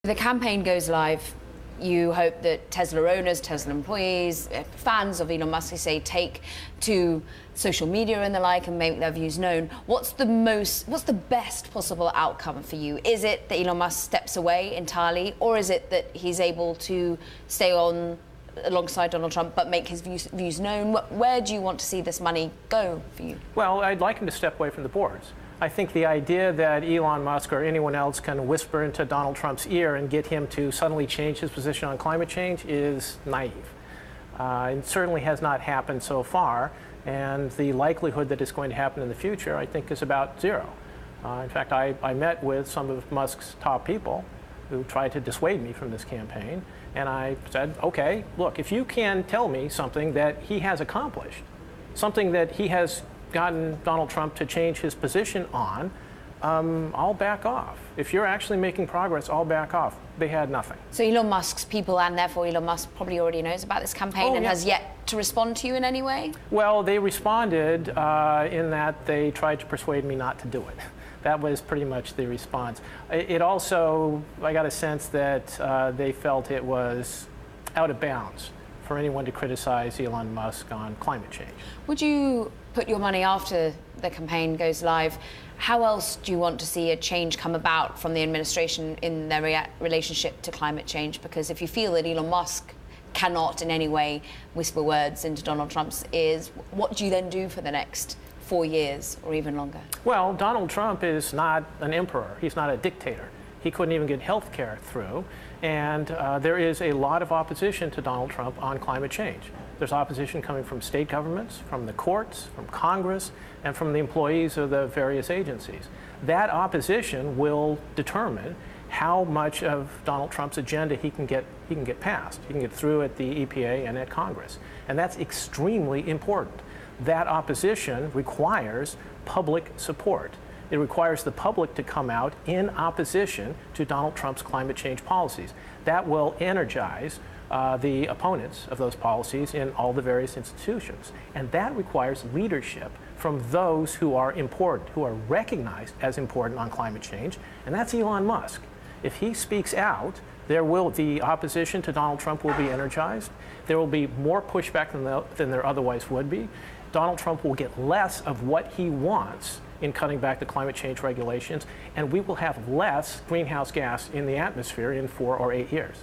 The campaign goes live. You hope that Tesla owners, Tesla employees, fans of Elon Musk, say, take to social media and the like and make their views known. What's the best possible outcome for you? Is it that Elon Musk steps away entirely, or is it that he's able to stay on alongside Donald Trump but make his views known? Where do you want to see this money go for you? Well, I'd like him to step away from the boards. I think the idea that Elon Musk or anyone else can whisper into Donald Trump's ear and get him to suddenly change his position on climate change is naive. It certainly has not happened so far, and the likelihood that it's going to happen in the future, I think, is about zero. In fact, I met with some of Musk's top people who tried to dissuade me from this campaign, and I said, okay, look, if you can tell me something that he has accomplished, something that he has gotten Donald Trump to change his position on, I'll back off. If you're actually making progress, I'll back off. They had nothing. So Elon Musk's people, and therefore Elon Musk, probably already knows about this campaign and has yet to respond to you in any way? Well, they responded in that they tried to persuade me not to do it. That was pretty much the response. It also, I got a sense that they felt it was out of bounds for anyone to criticize Elon Musk on climate change. Would you put your money after the campaign goes live? How else do you want to see a change come about from the administration in their relationship to climate change? Because if you feel that Elon Musk cannot in any way whisper words into Donald Trump's ears, what do you then do for the next 4 years or even longer? Well, Donald Trump is not an emperor. He's not a dictator. He couldn't even get health care through. And there is a lot of opposition to Donald Trump on climate change. There's opposition coming from state governments, from the courts, from Congress, and from the employees of the various agencies. That opposition will determine how much of Donald Trump's agenda he can get passed. He can get through at the EPA and at Congress. And that's extremely important. That opposition requires public support. It requires the public to come out in opposition to Donald Trump's climate change policies. That will energize the opponents of those policies in all the various institutions. And that requires leadership from those who are important, who are recognized as important on climate change, and that's Elon Musk. If he speaks out, the opposition to Donald Trump will be energized. There will be more pushback than there otherwise would be. Donald Trump will get less of what he wants in cutting back the climate change regulations, and we will have less greenhouse gas in the atmosphere in 4 or 8 years.